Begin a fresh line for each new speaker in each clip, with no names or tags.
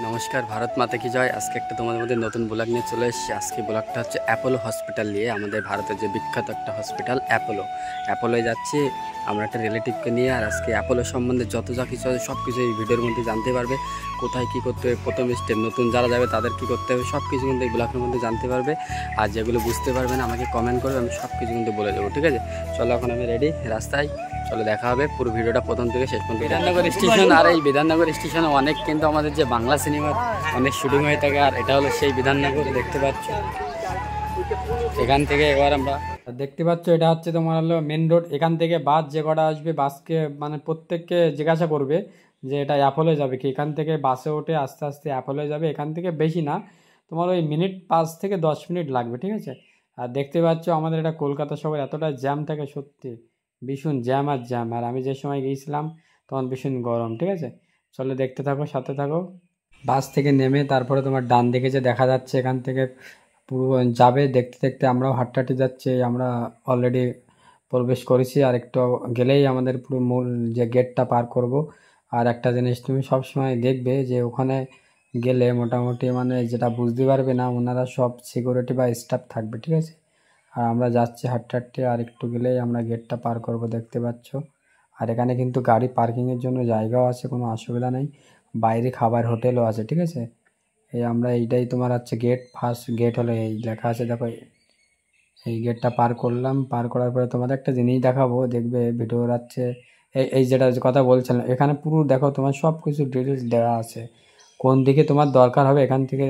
নমস্কার, ভারত মাতা কি জয়। আজকে একটা তোমাদের মধ্যে নতুন ব্লগ নিয়ে চলে এসেছি। আজকে ব্লগটা হচ্ছে অ্যাপোলো হসপিটাল নিয়ে। আমাদের ভারতের যে বিখ্যাত একটা হসপিটাল অ্যাপোলোয় যাচ্ছি আমরা একটা রিলেটিভকে নিয়ে। আর আজকে অ্যাপোলো সম্বন্ধে যত যা কিছু আছে সব কিছু এই ভিডিওর মধ্যে জানতে পারবে। কোথায় কী করতে হবে, প্রথম স্টেপ, নতুন যারা যাবে তাদের কী করতে হবে, সব কিছু কিন্তু এই ব্লগের মধ্যে জানতে পারবে। আর যেগুলো বুঝতে পারবে না আমাকে কমেন্ট করবে, আমি সব কিছু কিন্তু বলে দেবো। ঠিক আছে, চলো এখন আমি রেডি, রাস্তায় চলো দেখা হবে। পুরো ভিডিওটা প্রথম থেকে শেষ পর্যন্ত। বিধাননগর স্টেশন, আর এই বিধাননগর স্টেশনে অনেক কিন্তু আমাদের যে বাংলা সিনেমার অনেক শুটিং হয়ে থাকে। আর এটা হলো সেই বিধাননগর, দেখতে পাচ্ছ। এখান থেকে এবার আমরা দেখতে পাচ্ছ এটা হচ্ছে তোমার হলো মেন রোড। এখান থেকে বাস যে কটা আসবে, বাসকে মানে প্রত্যেককে জিজ্ঞাসা করবে যে এটা অ্যাপোলো যাবে কি। এখান থেকে বাসে উঠে আস্তে আস্তে অ্যাপোলো যাবে। এখান থেকে বেশি না, তোমার ওই মিনিট 5 থেকে 10 মিনিট লাগবে। ঠিক আছে, আর দেখতে পাচ্ছ আমাদের এটা কলকাতা শহর এতটা জ্যাম থাকে, সত্যি ভীষণ জ্যাম আর জ্যাম। আর আমি যে সময় গিয়েছিলাম তখন ভীষণ গরম। ঠিক আছে, চলো দেখতে থাকো, সাথে থাকো। বাস থেকে নেমে তারপরে তোমার ডান দিকে যে দেখা যাচ্ছে এখান থেকে পুরো যাবে। দেখতে দেখতে আমরাও হাঁটতে যাচ্ছি। আমরা অলরেডি প্রবেশ করেছি, আর একটু গেলেই আমাদের পুরো মূল যে গেটটা পার করব। আর একটা জিনিস তুমি সব সময় দেখবে যে ওখানে গেলে মোটামুটি মানে যেটা বুঝতে পারবে না, ওনারা সব সিকিউরিটি বা স্টাফ থাকবে। ঠিক আছে, আর আমরা যাচ্ছি হাঁটতে হাঁটতে, আর একটু গেলেই আমরা গেটটা পার করব, দেখতে পাচ্ছ। আর এখানে কিন্তু গাড়ি পার্কিংয়ের জন্য জায়গাও আছে, কোনো অসুবিধা নেই। বাইরে খাবার হোটেলও আছে। ঠিক আছে, এই আমরা এইটাই তোমার হচ্ছে গেট, ফার্স্ট গেট হলো এই লেখা আছে, দেখো এই গেটটা পার করলাম। পার করার পরে তোমাদের একটা জিনিস দেখাবো, দেখবে ভিডিও হচ্ছে এই এই যেটা কথা বলছিলাম, এখানে পুরো দেখো তোমার সব কিছু ডিটেলস দেওয়া আছে। কোন দিকে তোমার দরকার হবে এখান থেকে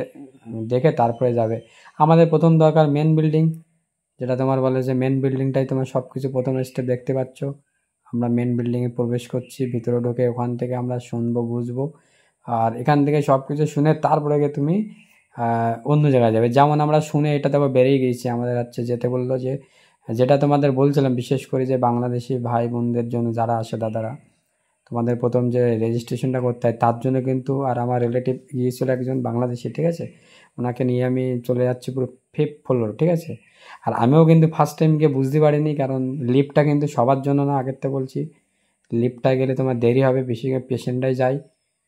দেখে তারপরে যাবে। আমাদের প্রথম দরকার মেন বিল্ডিং, যেটা তোমার বলে যে মেন বিল্ডিংটাই তোমার সব কিছু প্রথম স্টেপ, দেখতে পাচ্ছ। আমরা মেন বিল্ডিংয়ে প্রবেশ করছি, ভিতরে ঢুকে ওখান থেকে আমরা শুনবো, বুঝবো। আর এখান থেকে সব কিছু শুনে তারপরে গিয়ে তুমি অন্য জায়গায় যাবে। যেমন আমরা শুনে এটা তো বেরিয়ে গিয়েছি, আমাদের হচ্ছে যেতে বললো যে যেটা তোমাদের বলছিলাম, বিশেষ করে যে বাংলাদেশি ভাই বোনদের জন্য যারা আসে, দাদারা, তোমাদের প্রথম যে রেজিস্ট্রেশনটা করতে হয় তার জন্য কিন্তু। আর আমার রিলেটিভ গিয়েছিল একজন বাংলাদেশি, ঠিক আছে, ওনাকে নিয়ে আমি চলে যাচ্ছি পুরো 5th ফ্লোর। ঠিক আছে, আর আমিও কিন্তু ফার্স্ট টাইম গিয়ে বুঝতে পারিনি, কারণ লিফটটা কিন্তু সবার জন্য না, আগের থেকে বলছি। লিফটটা গেলে তোমার দেরি হবে, বেশি পেশেন্টরাই যায়।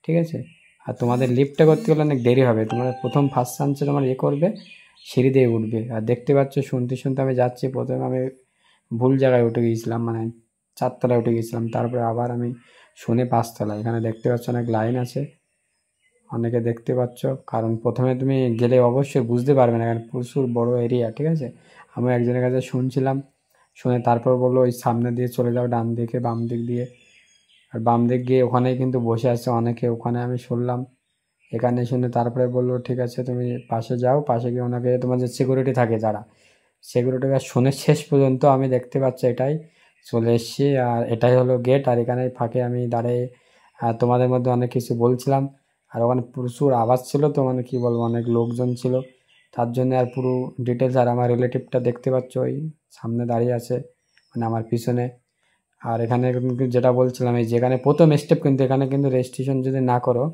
ঠিক আছে, আর তোমাদের লিফটটা করতে গেলে অনেক দেরি হবে। তোমার প্রথম ফার্স্ট চান্সে তোমার করবে, সিঁড়ি দিয়ে উঠবে। আর দেখতে পাচ্ছ শুনতে শুনতে আমি যাচ্ছি। প্রথমে আমি ভুল জায়গায় উঠে গিয়েছিলাম, মানে 4 তলায় উঠে গিয়েছিলাম। তারপরে আবার আমি শুনে 5 তলায়। এখানে দেখতে পাচ্ছ অনেক লাইন আছে, অনেকে দেখতে পাচ্ছ। কারণ প্রথমে তুমি গেলে অবশ্যই বুঝতে পারবে না, কারণ প্রচুর বড় এরিয়া। ঠিক আছে, আমি একজনের কাছে শুনছিলাম, শুনে তারপর বললো ওই সামনে দিয়ে চলে যাও, ডান দিকে, বাম দিক দিয়ে। আর বাম দিক গিয়ে ওখানেই কিন্তু বসে আছে অনেকে, ওখানে আমি শুনলাম। এখানে শুনে তারপরে বললো ঠিক আছে তুমি পাশে যাও। পাশে গিয়ে ওনাকে, তোমার যে সিকিউরিটি থাকে যারা, সিকিউরিটি গার্ড শুনে শেষ পর্যন্ত আমি দেখতে পাচ্ছি এটাই চলে এসেছি। আর এটাই হলো গেট। আর এখানে ফাঁকে আমি দাঁড়িয়ে তোমাদের মধ্যে অনেক কিছু বলছিলাম। আর ওখানে প্রচুর আওয়াজ ছিল, তো মানে কী বলবো, অনেক লোকজন ছিল তার জন্য। আর পুরো ডিটেলস, আর আমার রিলেটিভটা দেখতে পাচ্ছ ওই সামনে দাঁড়িয়ে আছে, মানে আমার পিছনে। আর এখানে কিন্তু যেটা বলছিলাম, এই যেখানে প্রথম স্টেপ, কিন্তু এখানে কিন্তু রেজিস্ট্রেশন যদি না করো,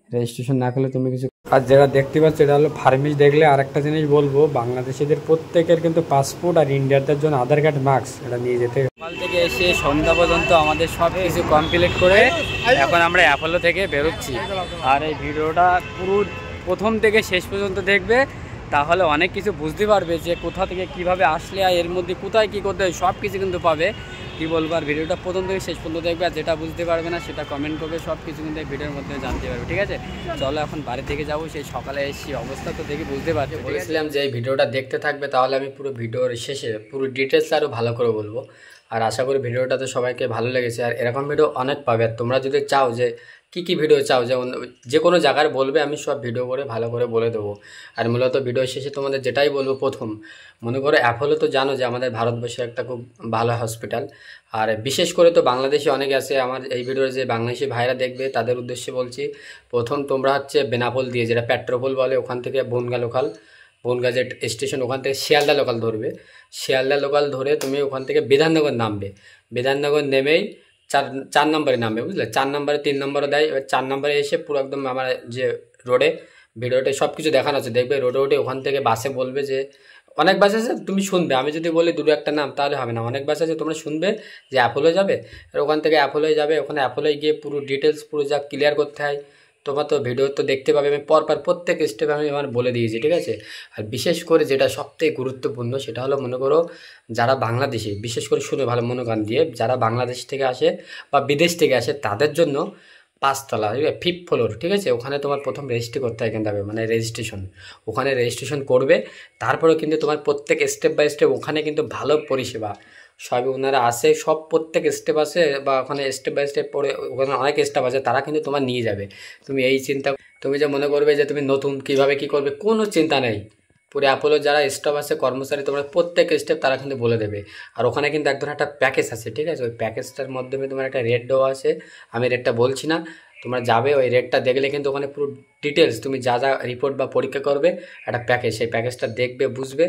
রেজিস্ট্রেশন না করলে তুমি কিছু। আর যেটা দেখতে পাচ্ছ এটা হলো ফার্মেসি। দেখলে আর একটা জিনিস বলবো, বাংলাদেশিদের প্রত্যেকের কিন্তু পাসপোর্ট, আর ইন্ডিয়ানদের জন্য আধার কার্ড, মার্কস এটা নিয়ে যেতে। সকাল থেকে এসে সন্ধ্যা পর্যন্ত আমাদের সব কিছু কমপ্লিট করে এখন আমরা অ্যাপোলো থেকে বেরোচ্ছি। আর এই ভিডিওটা পুরো প্রথম থেকে শেষ পর্যন্ত দেখবে, তাহলে অনেক কিছু বুঝতে পারবে যে কোথা থেকে কিভাবে আসলে, আর এর মধ্যে কোথায় কী করতে হয় সব কিছু কিন্তু পাবে। কী বলবো, আর ভিডিওটা প্রথম থেকে শেষ পর্যন্ত দেখবে। আর যেটা বুঝতে পারবে না সেটা কমেন্ট করবে, সব কিছু কিন্তু এই ভিডিওর মধ্যে জানতে পারবে। ঠিক আছে, চলো এখন বাড়ি থেকে যাবো। সেই সকালে এসেছি, অবস্থা তো দেখি বুঝতে পারছি। বলেছিলাম যে এই ভিডিওটা দেখতে থাকবে, তাহলে আমি পুরো ভিডিওর শেষে পুরো ডিটেলস আরও ভালো করে বলবো। আর আশা করি ভিডিওটা তো সবাইকে ভালো লেগেছে। আর এরকম ভিডিও অনেক পাবে। আর তোমরা যদি চাও যে কী ভিডিও চাও, যেমন যে কোনো জায়গার বলবে, আমি সব ভিডিও করে ভালো করে বলে দেবো। আর মূলত ভিডিও শেষে তোমাদের যেটাই বলবো, প্রথম মনে করো অ্যাপোলো তো জানো যে আমাদের ভারতবর্ষে একটা খুব ভালো হসপিটাল। আর বিশেষ করে তো বাংলাদেশি অনেকে আছে, আমার এই ভিডিওর যে বাংলাদেশি ভাইরা দেখবে তাদের উদ্দেশ্যে বলছি, প্রথম তোমরা হচ্ছে বেনাপোল দিয়ে, যেটা পেট্রোপোল বলে, ওখান থেকে বনগা লোকাল, বনগা যে স্টেশন, ওখান থেকে শিয়ালদা লোকাল ধরবে। শিয়ালদা লোকাল ধরে তুমি ওখান থেকে বিধাননগর নামবে। বিধাননগর নেমেই 4 নম্বরে নামবে, বুঝলে। 4 নম্বরে 3 নম্বরে দেয়। এবার 4 নম্বরে এসে পুরো একদম আমার যে রোডে, ভিডিওতে সব কিছু দেখানো আছে, দেখবে রোডে উঠে ওখান থেকে বাসে বলবে যে, অনেক বাস আছে তুমি শুনবে, আমি যদি বলি দুটো একটা নাম তাহলে হবে না, অনেক বাস আছে, তোমরা শুনবে যে অ্যাপোলো যাবে। আর ওখান থেকে অ্যাপোলোয় যাবে। ওখানে অ্যাপোলোয় গিয়ে পুরো ডিটেলস পুরো যা ক্লিয়ার করতে হয় তোমার তো ভিডিও তো দেখতে পাবে, আমি পরপর প্রত্যেক স্টেপ আমি আমার বলে দিয়েছি, ঠিক আছে। আর বিশেষ করে যেটা সবথেকে গুরুত্বপূর্ণ সেটা হলো, মনে করো যারা বাংলাদেশি, বিশেষ করে শুনে ভালো মনোকান দিয়ে, যারা বাংলাদেশ থেকে আসে বা বিদেশ থেকে আসে তাদের জন্য 5 তলা, ফিফথ ফ্লোর, ঠিক আছে। ওখানে তোমার প্রথম রেজিস্ট্রি করতে হয় কিন্তু, মানে রেজিস্ট্রেশন, ওখানে রেজিস্ট্রেশন করবে। তারপরে কিন্তু তোমার প্রত্যেক স্টেপ বাই স্টেপ ওখানে কিন্তু ভালো পরিষেবা সবই ওনারা আসে, সব প্রত্যেক স্টেপ আছে, বা ওখানে স্টেপ বাই স্টেপ পড়ে ওখানে অনেক স্টাফ আছে, তারা কিন্তু তোমার নিয়ে যাবে। তুমি এই চিন্তা, তুমি যে মনে করবে যে তুমি নতুন কিভাবে কি করবে, কোনো চিন্তা নেই। পুরো অ্যাপোলো যারা স্টাফ আছে, কর্মচারী, তোমার প্রত্যেক স্টেপ তারা কিন্তু বলে দেবে। আর ওখানে কিন্তু এক ধরনের একটা প্যাকেজ আছে, ঠিক আছে। ওই প্যাকেজটার মাধ্যমে তোমার একটা রেট দেওয়া আছে, আমি রেটটা বলছি না, তোমরা যাবে ওই রেটটা দেখলে কিন্তু ওখানে পুরো ডিটেলস তুমি যা যা রিপোর্ট বা পরীক্ষা করবে, একটা প্যাকেজ, সেই প্যাকেজটা দেখবে, বুঝবে।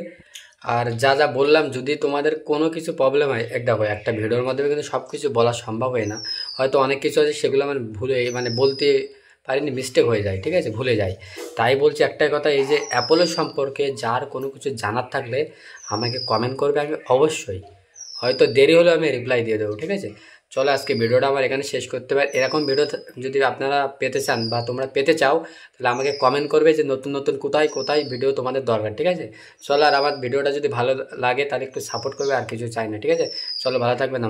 আর যা যা বললাম, যদি তোমাদের কোনো কিছু প্রবলেম হয়, একটা ভিডিওর মাধ্যমে কিন্তু সব কিছু বলা সম্ভব হয় না, হয়তো অনেক কিছু আছে সেগুলো আমার ভুলে, মানে বলতে পারিনি, মিস্টেক হয়ে যায়, ঠিক আছে, ভুলে যাই। তাই বলছি একটাই কথা, এই যে অ্যাপোলো সম্পর্কে যার কোনো কিছু জানার থাকলে আমাকে কমেন্ট করবে, আমি অবশ্যই, হয়তো দেরি হলেও আমি রিপ্লাই দিয়ে দেবো, ঠিক আছে। চলো আজকে ভিডিওটা আমার এখানে শেষ করতে পারি। এরকম ভিডিও যদি আপনারা পেতে চান বা তোমরা পেতে চাও, তাহলে আমাকে কমেন্ট করবে যে নতুন নতুন কোথায় কোথায় ভিডিও তোমাদের দরকার, ঠিক আছে। চলো, আর আমার ভিডিওটা যদি ভালো লাগে তাহলে একটু সাপোর্ট করবে, আর কিছু চাই না, ঠিক আছে। চলো, ভালো থাকবেন।